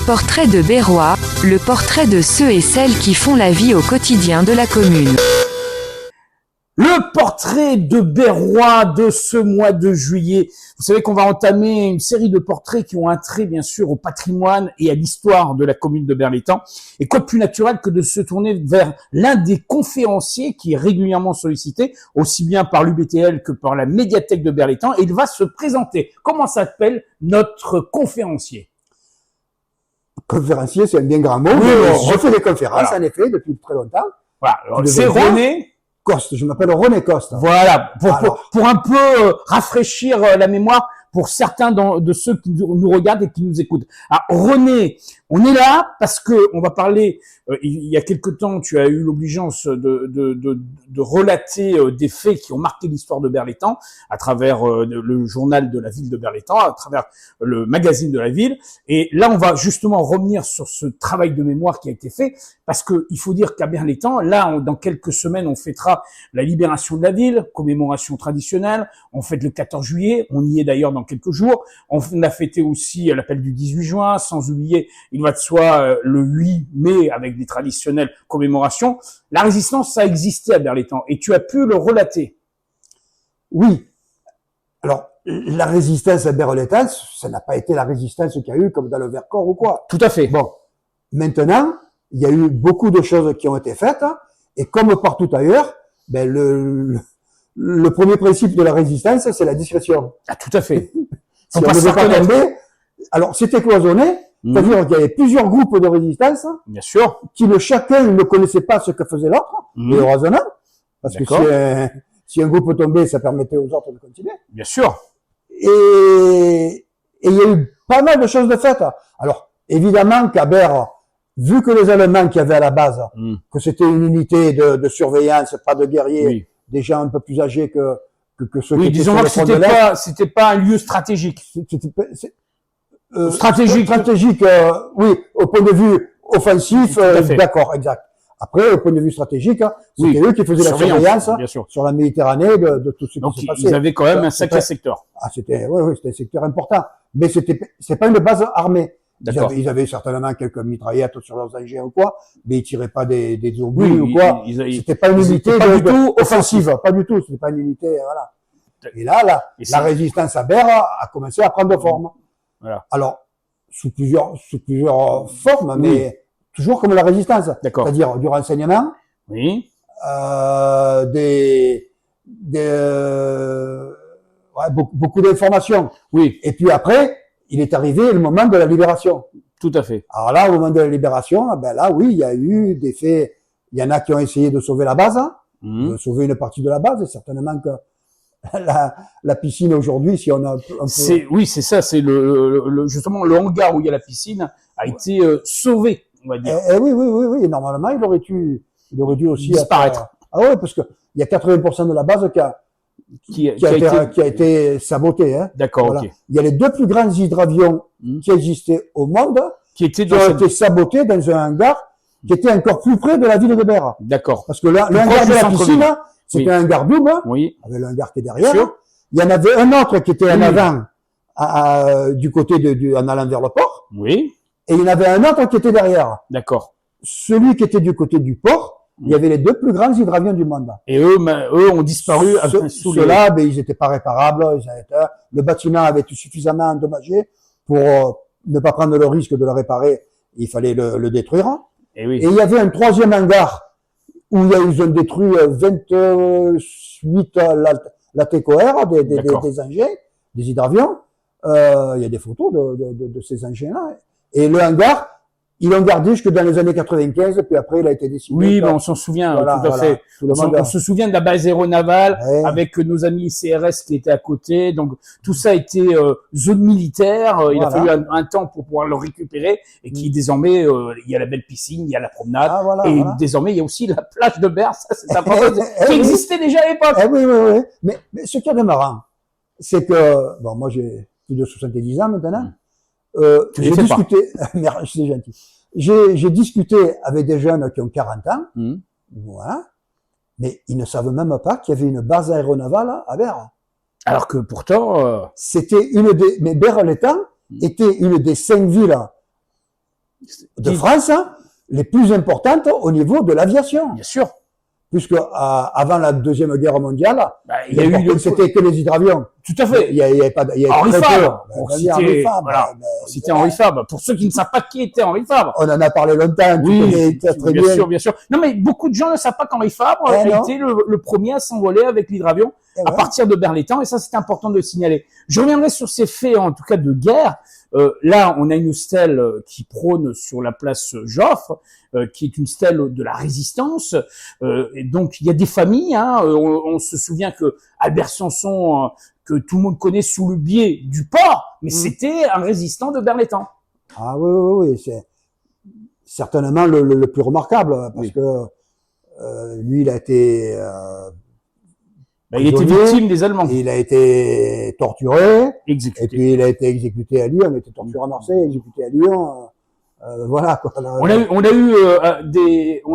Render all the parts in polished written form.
Portrait de Berrois, le portrait de ceux et celles qui font la vie au quotidien de la commune. Le portrait de Berrois de ce mois de juillet. Vous savez qu'on va entamer une série de portraits qui ont un trait, bien sûr, au patrimoine et à l'histoire de la commune de Berlétan. Et quoi de plus naturel que de se tourner vers l'un des conférenciers qui est régulièrement sollicité, aussi bien par l'UBTL que par la médiathèque de Berlétan. Et il va se présenter. Comment s'appelle notre conférencier? Conférencier, c'est un bien grand mot. Oui, je fais des conférences, voilà. En effet, depuis très longtemps. Voilà. C'est René Coste, je m'appelle René Coste. Voilà, pour un peu rafraîchir la mémoire pour certains de ceux qui nous regardent et qui nous écoutent. Alors René, on est là parce que on va parler. Il y a quelque temps, tu as eu l'obligeance de relater des faits qui ont marqué l'histoire de Berlétan à travers le journal de la ville de Berlétan, à travers le magazine de la ville. Et là, on va justement revenir sur ce travail de mémoire qui a été fait parce que il faut dire qu'à Berlétan, là, dans quelques semaines, on fêtera la libération de la ville, commémoration traditionnelle. On fête le 14 juillet. On y est d'ailleurs dans quelques jours. On a fêté aussi l'appel du 18 juin, sans oublier, il va de soi, le 8 mai avec des traditionnelles commémorations. La résistance, ça a existé à Berlétan et tu as pu le relater. Oui. Alors, la résistance à Berlétan, ça n'a pas été la résistance qu'il y a eu comme dans le Vercors ou quoi. Tout à fait. Bon. Maintenant, il y a eu beaucoup de choses qui ont été faites et comme partout ailleurs, ben le premier principe de la résistance, c'est la discrétion. Ah, tout à fait. Si on ne veut pas tomber, alors c'était cloisonné, c'est-à-dire qu'il y avait plusieurs groupes de résistance, bien sûr, qui chacun ne connaissait pas ce que faisait l'autre, et heureusement, parce que si un groupe tombait, ça permettait aux autres de continuer. Bien sûr. Et il y a eu pas mal de choses de faites. Alors, évidemment qu'à Berre, vu que les Allemands qui avaient à la base, que c'était une unité de surveillance, pas de guerriers, des gens un peu plus âgés que ceux qui étaient disons que c'était pas un lieu stratégique. Stratégique, oui, au point de vue offensif, d'accord, exact. Après, au point de vue stratégique, c'était eux qui faisaient la surveillance sur la Méditerranée de tout ce qui se passait. Ils avaient quand même un sacré secteur. Ah, c'était un secteur important. Mais c'est pas une base armée. Ils avaient certainement quelques mitraillettes sur leurs engins ou quoi, mais ils tiraient pas des obus ou quoi. C'était pas une unité du tout offensive. Pas du tout. C'était pas une unité, voilà. Et là, la résistance à Berre a commencé à prendre forme. Voilà. Alors, sous plusieurs formes, mais toujours comme la résistance. D'accord. C'est-à-dire du renseignement. Oui. Beaucoup d'informations. Oui. Et puis après, il est arrivé le moment de la libération. Tout à fait. Alors là, au moment de la libération, ben là, oui, il y a eu des faits. Il y en a qui ont essayé de sauver la base, de sauver une partie de la base, et certainement que la piscine aujourd'hui, si on a un peu... Oui, c'est ça, c'est justement le hangar où il y a la piscine a été sauvé, on va dire. Oui. Normalement, il aurait dû aussi disparaître. Ah ouais, parce que il y a 80% de la base qui a été sabotée. Hein. D'accord, voilà. Ok. Il y a les deux plus grands hydravions qui existaient au monde qui ont été sabotés dans un hangar qui était encore plus près de la ville de Berre. D'accord. Parce que le hangar de la piscine, c'était un hangar double, avec le hangar qui est derrière. Il y en avait un autre qui était en avant, du côté en allant vers le port. Oui. Et il y en avait un autre qui était derrière. D'accord. Celui qui était du côté du port, il y avait les deux plus grands hydravions du monde. Et eux ont disparu. Ceux-là, ben, ils étaient pas réparables. Le bâtiment avait été suffisamment endommagé pour ne pas prendre le risque de le réparer. Il fallait le détruire. Et il y avait un troisième hangar où ils ont détruit 28 LATECOR, des engins, des hydravions. Il y a des photos de ces engins-là. Et le hangar, ils l'ont gardé jusque dans les années 95, puis après, il a été décimé. Oui, mais on s'en souvient, tout à fait. On se souvient de la base aéronavale, avec nos amis CRS qui étaient à côté. Donc, tout ça a été zone militaire. Il a fallu un temps pour pouvoir le récupérer et qui, désormais, il y a la belle piscine, il y a la promenade. Désormais, il y a aussi la plage de Berre. Ça, c'est un problème qui existait déjà à l'époque. Oui. Mais ce qui est de marrant, c'est que, bon, moi, j'ai plus de 70 ans maintenant. J'ai discuté, c'est gentil. J'ai discuté avec des jeunes qui ont 40 ans, voilà, mais ils ne savent même pas qu'il y avait une base aéronavale à Berre. Alors que pourtant, c'était mais Berre-l'Étang était une des 5 villes de France, hein, les plus importantes au niveau de l'aviation. Bien sûr. Puisque avant la Deuxième Guerre mondiale, il y a eu c'était que les hydravions. Tout à fait. Il y avait pas, il y avait Henri très peu. Fabre. Pour citer, voilà. C'était Henri Fabre. Pour ceux qui ne savent pas qui était Henri Fabre. On en a parlé longtemps. Oui, très bien sûr, bien sûr. Non, mais beaucoup de gens ne savent pas qu'Henri Fabre a été le premier à s'envoler avec l'hydravion à partir de Berlétan. Et ça, c'est important de le signaler. Je reviendrai sur ces faits, en tout cas, de guerre. Là, on a une stèle qui prône sur la place Joffre, qui est une stèle de la résistance. Et donc, il y a des familles. Hein, on se souvient que Albert Samson, que tout le monde connaît sous le biais du port, mais c'était un résistant de Berlétan. Ah oui, c'est certainement le plus remarquable, parce que lui, il a été il était victime des Allemands. Il a été torturé, exécuté. Et puis il a été exécuté à Lyon. Il a été torturé à Marseille, exécuté à Lyon. Voilà. Quoi. On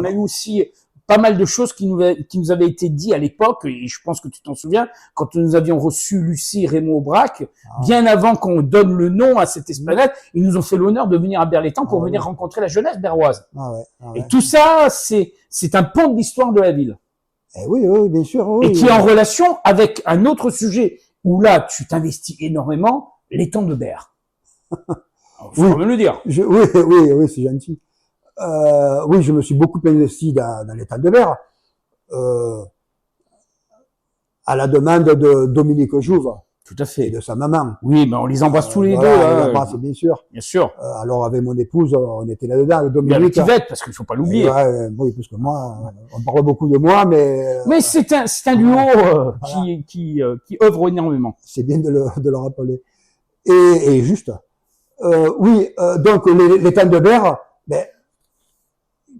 a eu aussi pas mal de choses qui nous avaient été dites à l'époque, et je pense que tu t'en souviens, quand nous avions reçu Lucie et Raymond Aubrac, bien avant qu'on donne le nom à cette esplanade, ils nous ont fait l'honneur de venir à Berlétan pour venir rencontrer la jeunesse berroise. Et tout ça, c'est un pan de l'histoire de la ville. Eh oui, bien sûr. Oui, et qui est en relation avec un autre sujet où là, tu t'investis énormément, l'étang de Berre. Faut me le dire. Oui, c'est gentil. Oui, je me suis beaucoup investi dans l'étang de Berre, à la demande de Dominique Jouve. Tout à fait. Et de sa maman. Oui, mais on les embrasse tous les deux. On les embrasse, bien sûr. Bien sûr. Alors, avec mon épouse, on était là-dedans. Dominique. Il y avait parce qu'il faut pas l'oublier. Oui, parce que moi, on parle beaucoup de moi, mais. Mais c'est un duo qui œuvre énormément. C'est bien de le rappeler. Et juste. Donc l'étang de Berre, ben,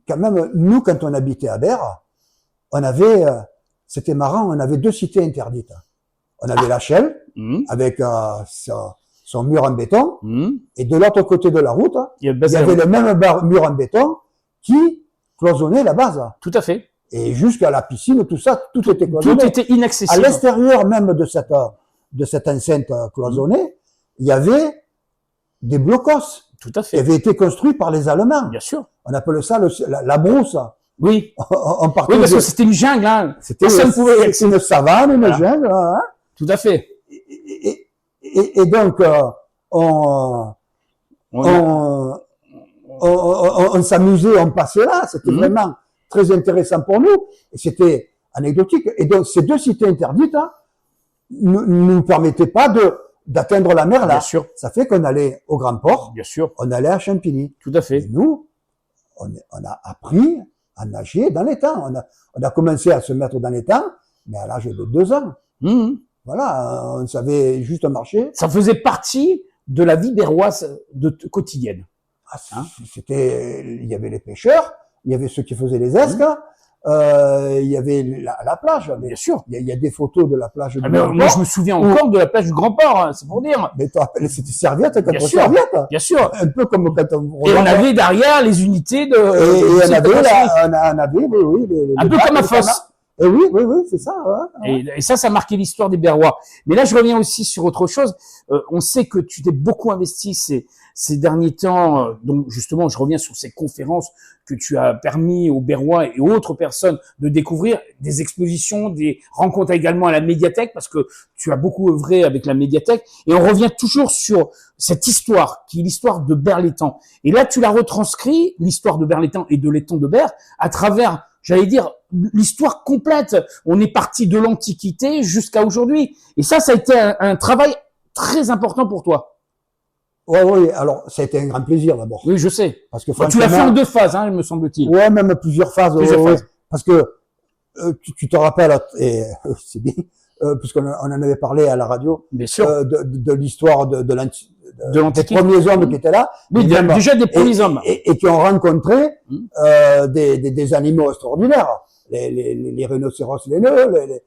quand même, nous, quand on habitait à Berre, on avait, c'était marrant, on avait 2 cités interdites. On avait la Chelle, avec son mur en béton, et de l'autre côté de la route, il y avait le même mur en béton qui cloisonnait la base. Tout à fait. Et jusqu'à la piscine, tout ça, tout était cloisonné. Tout était inaccessible. À l'extérieur même de cette enceinte cloisonnée, il y avait des blocos. Tout à fait. Qui avaient été construits par les Allemands. Bien sûr. On appelait ça la brousse. Oui. On partait parce que c'était une jungle, hein. C'est une savane, une jungle, hein. Tout à fait. Et donc, on s'amusait, on passait là. C'était vraiment très intéressant pour nous. Et c'était anecdotique. Et donc, ces 2 cités interdites, hein, nous permettaient pas d'atteindre la mer là. Bien sûr. Ça fait qu'on allait au Grand Port. Bien sûr. On allait à Champigny. Tout à fait. Et nous, on a appris à nager dans l'étang. On a commencé à se mettre dans l'étang, mais à l'âge de 2 ans. Voilà, on savait juste marcher. Ça faisait partie de la vie berroise quotidienne. Il y avait les pêcheurs, il y avait ceux qui faisaient les esques, il y avait la plage. Bien sûr. Il y a des photos de la plage du Grand Port. Moi, je me souviens encore de la plage du Grand Port, hein, c'est pour dire. Mais c'était serviette contre serviette. Bien sûr. Un peu comme quand on... Et on avait derrière les unités de... Et on avait, un peu comme à Fosse. Et oui, c'est ça. Et ça marquait l'histoire des Berrois. Mais là, je reviens aussi sur autre chose. On sait que tu t'es beaucoup investi ces derniers temps. Donc, justement, je reviens sur ces conférences que tu as permis aux Berrois et autres personnes de découvrir, des expositions, des rencontres également à la médiathèque, parce que tu as beaucoup œuvré avec la médiathèque. Et on revient toujours sur cette histoire, qui est l'histoire de Berlétan. Et là, tu l'as retranscrit, l'histoire de Berlétan et de l'étang de Berre, à travers, j'allais dire, l'histoire complète. On est parti de l'Antiquité jusqu'à aujourd'hui. Et ça a été un travail très important pour toi. Oui, alors ça a été un grand plaisir d'abord. Oui, je sais. Parce que tu l'as fait en 2 phases, hein, me semble-t-il. Ouais, même plusieurs phases. Phases. Parce que tu te rappelles, et c'est bien, puisqu'on en avait parlé à la radio, bien sûr, de l'histoire de l'Antiquité. Des premiers hommes qui étaient là. Oui, déjà des premiers hommes. Et qui ont rencontré des animaux extraordinaires. Les rhinocéros laineux,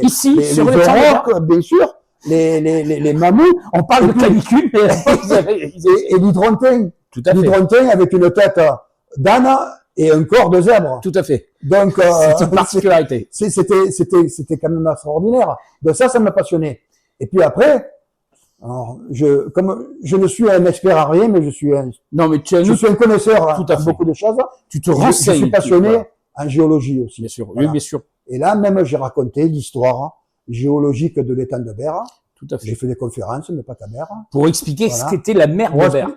ici, sur les aurochs, bien sûr, les mammouths. On parle de canicule, et l'hydrontin. Tout à fait. L'hydrontin avec une tête d'âne et un corps de zèbre. Tout à fait. Donc, c'est une particularité. C'était quand même extraordinaire. Donc ça m'a passionné. Et puis après, Alors, comme je ne suis un expert à rien, mais je suis un connaisseur tout à en fait. beaucoup de choses. Tu te renseignes. Je suis passionné en géologie aussi. Bien sûr, Voilà. oui, bien sûr. Et là, même, j'ai raconté l'histoire géologique de l'étang de Berre. Tout à fait. J'ai fait des conférences, mais pas qu'à Berre. Pour expliquer Voilà. ce qu'était la mer de Berre.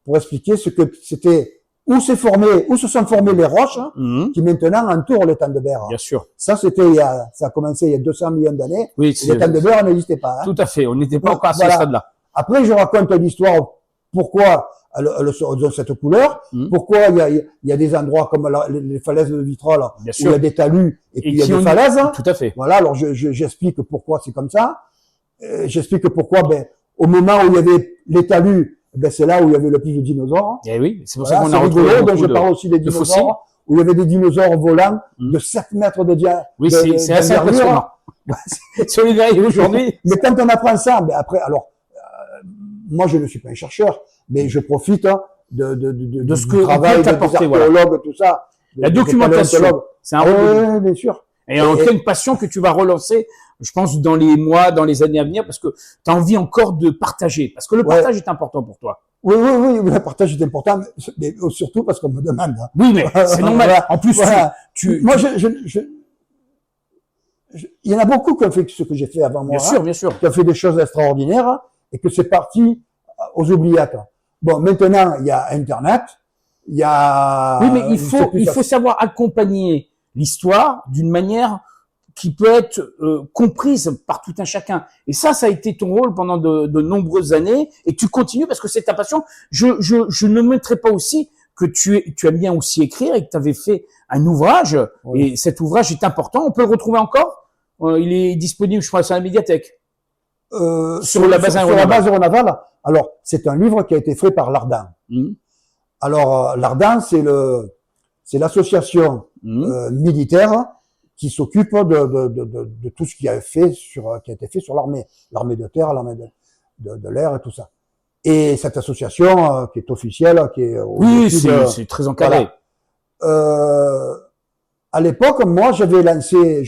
Pour expliquer ce que c'était, où se sont formées les roches qui maintenant entourent l'étang de Berre. Bien sûr. Ça, ça a commencé il y a 200 millions d'années. Oui, l'étang de Berre n'existait pas. Hein. Tout à fait. On n'était pas Donc, encore à ce voilà. stade-là. Après, je raconte l'histoire pourquoi elles ont cette couleur, pourquoi il y a des endroits comme les falaises de Vitrolles où il y a des talus et puis il y a des falaises. Tout à fait. Voilà, alors j'explique pourquoi c'est comme ça. J'explique pourquoi, au moment où il y avait les talus, c'est là où il y avait le plus de dinosaures. Et oui, c'est pour Voilà, ça qu'on a retrouvé rigolo, donc beaucoup je parle aussi des fossiles. dinosaures, où il y avait des dinosaures volants de 7 mètres de diamètre. Oui, c'est assez impressionnant. Sur les verres aujourd'hui. Mais quand on apprend ça, après, alors, moi je ne suis pas un chercheur, mais je profite de ce du que travail des archéologues, voilà. Tout ça. La documentation, c'est un oui, bien sûr. Et en tout cas, une passion que tu vas relancer, je pense, dans les mois, dans les années à venir, parce que tu as envie encore de partager. Parce que le partage est important pour toi. Oui, le partage est important, mais surtout parce qu'on me demande. Hein. Oui, mais c'est normal. Voilà. En plus, Voilà. Moi, il y en a beaucoup qui ont fait ce que j'ai fait avant moi. Bien sûr. Qui ont fait des choses extraordinaires et que c'est parti aux oubliettes. Bon, maintenant, il y a Internet, il y a... Oui, mais il faut savoir accompagner l'histoire d'une manière qui peut être comprise par tout un chacun. Et ça a été ton rôle pendant de nombreuses années, et tu continues parce que c'est ta passion. Je ne mettrai pas aussi que tu aimes bien aussi écrire et que tu avais fait un ouvrage, et cet ouvrage est important. On peut le retrouver encore. Il est disponible, je crois, sur la médiathèque. Sur la base aéronavale. Alors, c'est un livre qui a été fait par l'Ardan. Alors, l'Ardan, c'est l'association militaire qui s'occupe de tout ce qui a été fait sur l'armée de terre, l'armée de l'air et tout ça. Et cette association qui est officielle, qui est c'est très encadré. Voilà. À l'époque, moi, je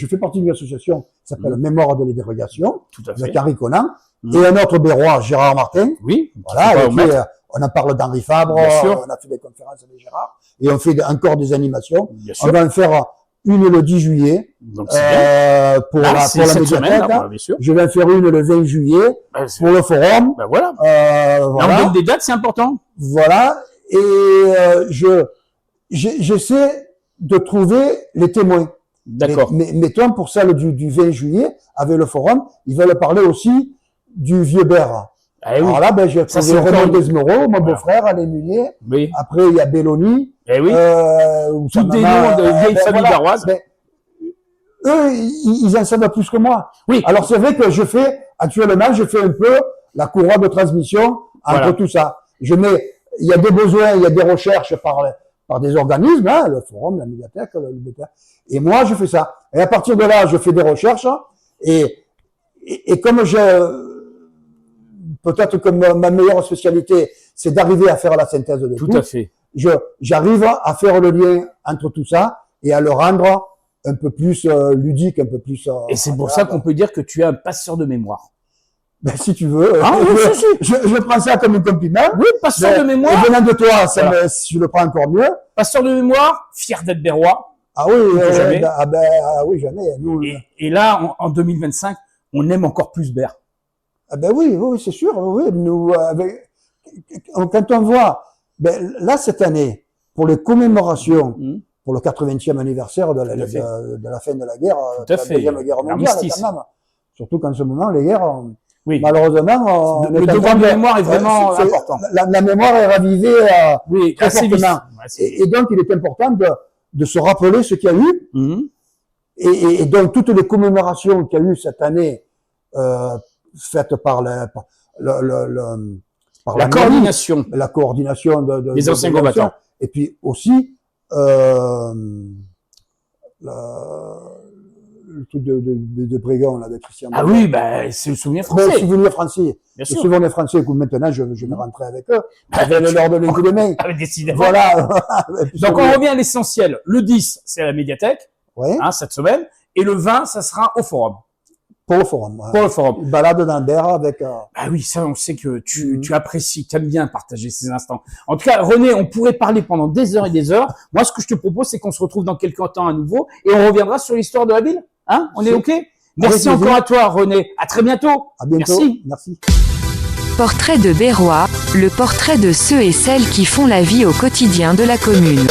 fais partie d'une association qui s'appelle Mémoire de la dérogation, de Carrie Conan, et un autre Bérois, Gérard Martin. Oui. Voilà, on en parle d'Henri Fabre, on a fait des conférences avec Gérard, et on fait encore des animations. On va en faire une le 10 juillet, donc, pour la médiathèque. Je vais en faire une le 20 juillet, pour le forum. Voilà. Voilà. On donne des dates, c'est important. Voilà. Et, j'essaie de trouver les témoins. D'accord. Mais toi, pour celle du 20 juillet, avec le forum, ils veulent parler aussi du vieux Berre. Ah, oui. Alors là, j'ai trouvé Raymond Desmereaux, mon beau-frère, Alain Munier. Oui. Après, il y a Belloni. Toutes des noms de vieilles familles berroises. Eux, ils en savent plus que moi. Oui. Alors, c'est vrai que actuellement, je fais un peu la courroie de transmission entre tout ça. Il y a des besoins, il y a des recherches par des organismes, hein, le forum, la médiathèque, le BTA. Et moi, je fais ça. Et à partir de là, je fais des recherches. Et comme peut-être que ma meilleure spécialité, c'est d'arriver à faire la synthèse de tout. Tout à fait. J'arrive à faire le lien entre tout ça et à le rendre un peu plus ludique, un peu plus... et c'est pour ça qu'on peut dire que tu es un passeur de mémoire. Ben, si tu veux. Je prends ça comme un compliment. Oui, passeur de mémoire. Et venant de toi, je le prends encore mieux. Passeur de mémoire, fier d'être berrois. Ah oui, jamais. Oui, jamais. Nous, et là, en 2025, on aime encore plus Berre. Ah ben oui, c'est sûr. Oui, nous, quand on voit, là, cette année, pour les commémorations, pour le 80e anniversaire de la fin de la guerre, de la Deuxième Guerre mondiale, quand même. Surtout qu'en ce moment, les guerres, malheureusement, le devoir de mémoire est vraiment important. La mémoire est ravivée très fortement. Et donc, il est important de se rappeler ce qu'il y a eu. Et donc, toutes les commémorations qu'il y a eu cette année, faites par la coordination. La coordination des anciens combattants. Et puis aussi, le truc de Brégan, là, de Christian. Ah oui, c'est le souvenir français. Le souvenir français. Bien sûr. Le souvenir français, que maintenant, je vais rentrer avec eux. Avec leur donner un coup de main. Décidément. Voilà. Donc, on revient à l'essentiel. Le 10, c'est à la médiathèque, cette semaine. Et le 20, ça sera au forum. Pour le forum. Pour le forum. Une balade dans le Berre avec... Ah oui, ça, on sait que tu apprécies, tu aimes bien partager ces instants. En tout cas, René, on pourrait parler pendant des heures et des heures. Moi, ce que je te propose, c'est qu'on se retrouve dans quelques temps à nouveau et on reviendra sur l'histoire de la ville. Hein? On est OK? Merci encore à toi, René. À très bientôt. À bientôt. Merci. Portrait de Berrois, le portrait de ceux et celles qui font la vie au quotidien de la commune.